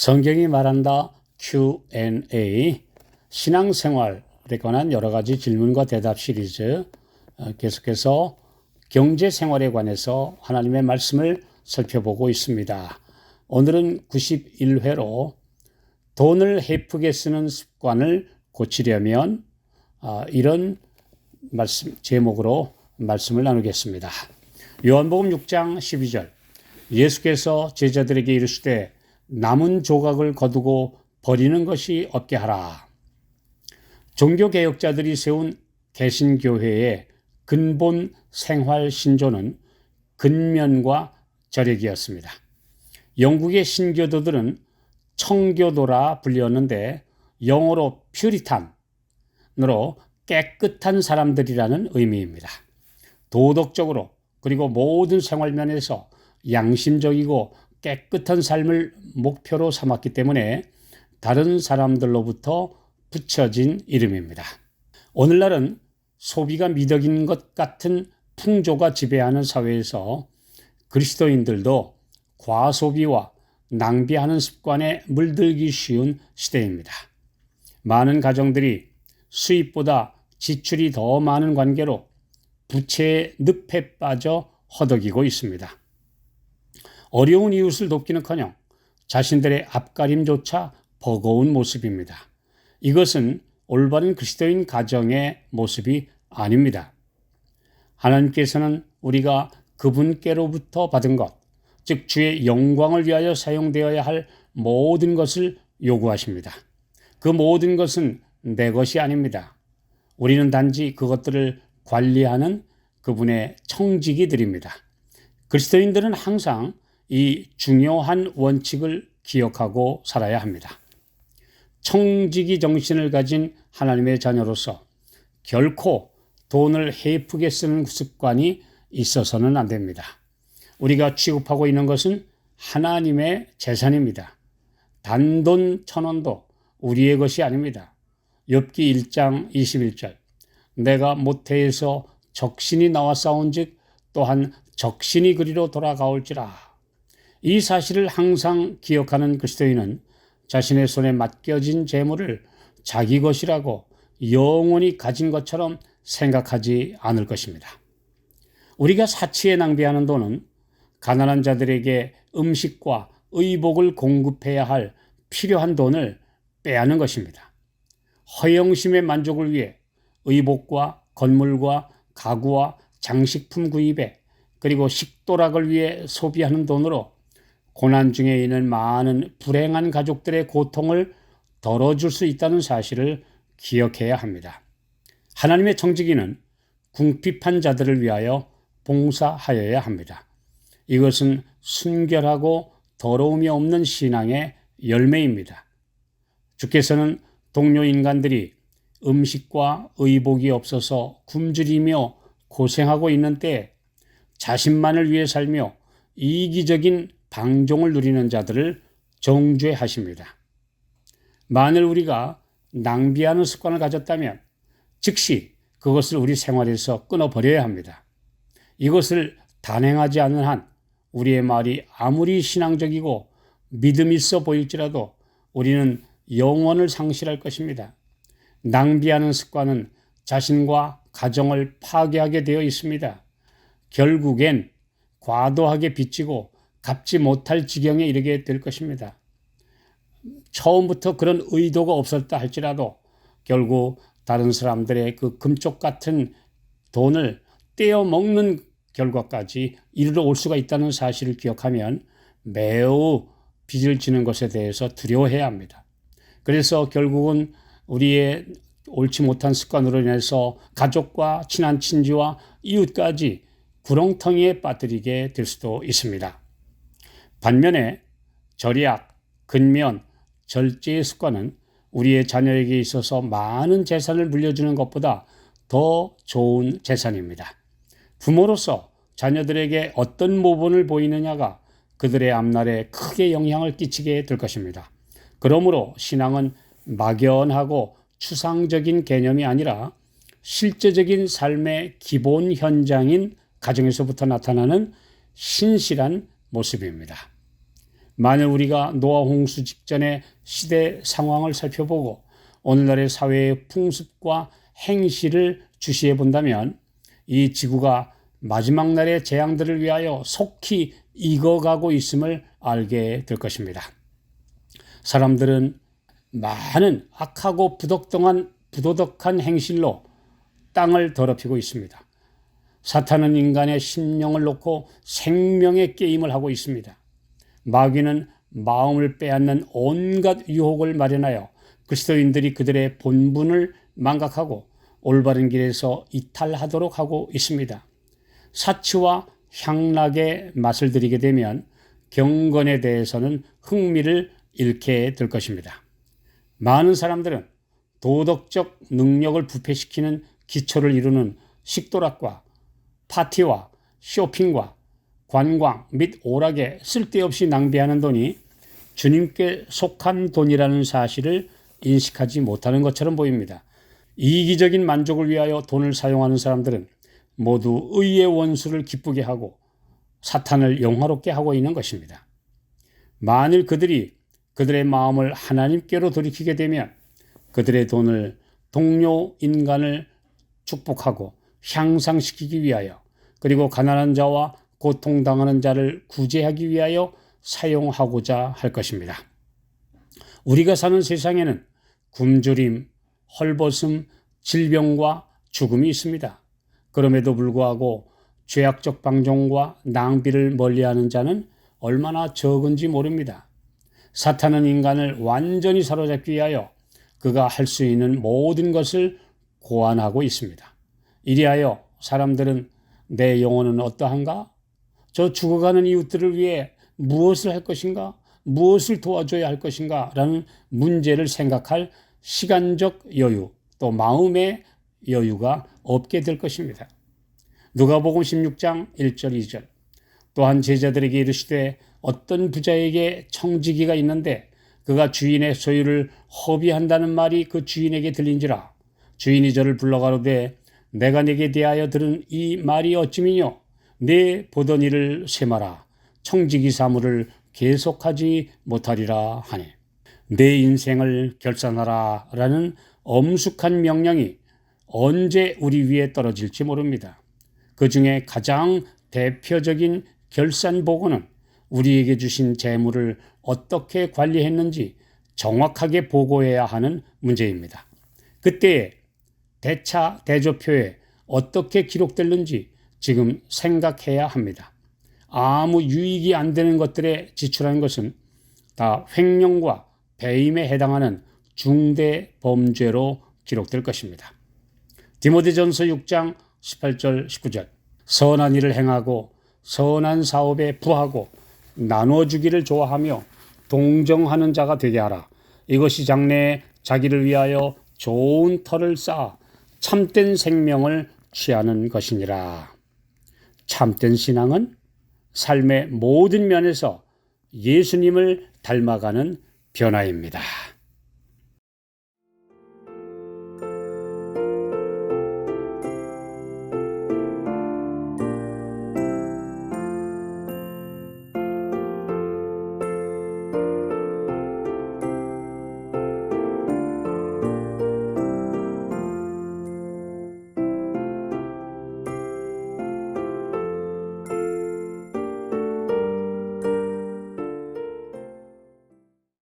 성경이 말한다 Q&A, 신앙생활에 관한 여러 가지 질문과 대답 시리즈, 계속해서 경제생활에 관해서 하나님의 말씀을 살펴보고 있습니다. 오늘은 91회로 돈을 헤프게 쓰는 습관을 고치려면 이런 제목으로 말씀을 나누겠습니다. 요한복음 6장 12절, 예수께서 제자들에게 이르시되 남은 조각을 거두고 버리는 것이 없게 하라. 종교개혁자들이 세운 개신교회의 근본 생활 신조는 근면과 절약이었습니다. 영국의 신교도들은 청교도라 불렸는데 영어로 퓨리탄으로 깨끗한 사람들이라는 의미입니다. 도덕적으로 그리고 모든 생활면에서 양심적이고 깨끗한 삶을 목표로 삼았기 때문에 다른 사람들로부터 붙여진 이름입니다. 오늘날은 소비가 미덕인 것 같은 풍조가 지배하는 사회에서 그리스도인들도 과소비와 낭비하는 습관에 물들기 쉬운 시대입니다. 많은 가정들이 수입보다 지출이 더 많은 관계로 부채의 늪에 빠져 허덕이고 있습니다. 어려운 이웃을 돕기는커녕 자신들의 앞가림조차 버거운 모습입니다. 이것은 올바른 그리스도인 가정의 모습이 아닙니다. 하나님께서는 우리가 그분께로부터 받은 것, 즉 주의 영광을 위하여 사용되어야 할 모든 것을 요구하십니다. 그 모든 것은 내 것이 아닙니다. 우리는 단지 그것들을 관리하는 그분의 청지기들입니다. 그리스도인들은 항상 이 중요한 원칙을 기억하고 살아야 합니다. 청지기 정신을 가진 하나님의 자녀로서 결코 돈을 헤프게 쓰는 습관이 있어서는 안 됩니다. 우리가 취급하고 있는 것은 하나님의 재산입니다. 단돈 1,000원도 우리의 것이 아닙니다. 욥기 1장 21절, 내가 모태에서 적신이 나와 싸운즉 또한 적신이 그리로 돌아가올지라. 이 사실을 항상 기억하는 그리스도인은 자신의 손에 맡겨진 재물을 자기 것이라고 영원히 가진 것처럼 생각하지 않을 것입니다. 우리가 사치에 낭비하는 돈은 가난한 자들에게 음식과 의복을 공급해야 할 필요한 돈을 빼앗는 것입니다. 허영심의 만족을 위해 의복과 건물과 가구와 장식품 구입에 그리고 식도락을 위해 소비하는 돈으로 고난 중에 있는 많은 불행한 가족들의 고통을 덜어줄 수 있다는 사실을 기억해야 합니다. 하나님의 청지기는 궁핍한 자들을 위하여 봉사하여야 합니다. 이것은 순결하고 더러움이 없는 신앙의 열매입니다. 주께서는 동료 인간들이 음식과 의복이 없어서 굶주리며 고생하고 있는 때에 자신만을 위해 살며 이기적인 방종을 누리는 자들을 정죄하십니다. 만일 우리가 낭비하는 습관을 가졌다면 즉시 그것을 우리 생활에서 끊어버려야 합니다. 이것을 단행하지 않는 한 우리의 말이 아무리 신앙적이고 믿음 있어 보일지라도 우리는 영혼을 상실할 것입니다. 낭비하는 습관은 자신과 가정을 파괴하게 되어 있습니다. 결국엔 과도하게 빚지고 갚지 못할 지경에 이르게 될 것입니다. 처음부터 그런 의도가 없었다 할지라도 결국 다른 사람들의 그 금쪽 같은 돈을 떼어 먹는 결과까지 이르러 올 수가 있다는 사실을 기억하면 매우 빚을 지는 것에 대해서 두려워해야 합니다. 그래서 결국은 우리의 옳지 못한 습관으로 인해서 가족과 친한 친지와 이웃까지 구렁텅이에 빠뜨리게 될 수도 있습니다. 반면에 절약, 근면, 절제의 습관은 우리의 자녀에게 있어서 많은 재산을 물려주는 것보다 더 좋은 재산입니다. 부모로서 자녀들에게 어떤 모범을 보이느냐가 그들의 앞날에 크게 영향을 끼치게 될 것입니다. 그러므로 신앙은 막연하고 추상적인 개념이 아니라 실제적인 삶의 기본 현장인 가정에서부터 나타나는 신실한 모습입니다. 만일 우리가 노아 홍수 직전의 시대 상황을 살펴보고 오늘날의 사회의 풍습과 행실을 주시해 본다면 이 지구가 마지막 날의 재앙들을 위하여 속히 익어가고 있음을 알게 될 것입니다. 사람들은 많은 악하고 부도덕한 행실로 땅을 더럽히고 있습니다. 사탄은 인간의 심령을 놓고 생명의 게임을 하고 있습니다. 마귀는 마음을 빼앗는 온갖 유혹을 마련하여 그리스도인들이 그들의 본분을 망각하고 올바른 길에서 이탈하도록 하고 있습니다. 사치와 향락의 맛을 들이게 되면 경건에 대해서는 흥미를 잃게 될 것입니다. 많은 사람들은 도덕적 능력을 부패시키는 기초를 이루는 식도락과 파티와 쇼핑과 관광 및 오락에 쓸데없이 낭비하는 돈이 주님께 속한 돈이라는 사실을 인식하지 못하는 것처럼 보입니다. 이기적인 만족을 위하여 돈을 사용하는 사람들은 모두 의의 원수를 기쁘게 하고 사탄을 영화롭게 하고 있는 것입니다. 만일 그들이 그들의 마음을 하나님께로 돌이키게 되면 그들의 돈을 동료 인간을 축복하고 향상시키기 위하여 그리고 가난한 자와 고통당하는 자를 구제하기 위하여 사용하고자 할 것입니다. 우리가 사는 세상에는 굶주림, 헐벗음, 질병과 죽음이 있습니다. 그럼에도 불구하고 죄악적 방종과 낭비를 멀리하는 자는 얼마나 적은지 모릅니다. 사탄은 인간을 완전히 사로잡기 위하여 그가 할 수 있는 모든 것을 고안하고 있습니다. 이리하여 사람들은 내 영혼은 어떠한가? 저 죽어가는 이웃들을 위해 무엇을 할 것인가? 무엇을 도와줘야 할 것인가? 라는 문제를 생각할 시간적 여유, 또 마음의 여유가 없게 될 것입니다. 누가복음 16장 1절 2절 또한 제자들에게 이르시되 어떤 부자에게 청지기가 있는데 그가 주인의 소유를 허비한다는 말이 그 주인에게 들린지라. 주인이 저를 불러가로되 내가 네게 대하여 들은 이 말이 어찌미뇨? 네 보던 일을 셈하라. 청지기 사물을 계속하지 못하리라 하니. 내 인생을 결산하라 라는 엄숙한 명령이 언제 우리 위에 떨어질지 모릅니다. 그 중에 가장 대표적인 결산보고는 우리에게 주신 재물을 어떻게 관리했는지 정확하게 보고해야 하는 문제입니다. 그때에 대차 대조표에 어떻게 기록됐는지 지금 생각해야 합니다. 아무 유익이 안 되는 것들에 지출하는 것은 다 횡령과 배임에 해당하는 중대 범죄로 기록될 것입니다. 디모데전서 6장 18절 19절 선한 일을 행하고 선한 사업에 부하고 나눠주기를 좋아하며 동정하는 자가 되게 하라. 이것이 장래에 자기를 위하여 좋은 터를 쌓아 참된 생명을 취하는 것이니라. 참된 신앙은 삶의 모든 면에서 예수님을 닮아가는 변화입니다.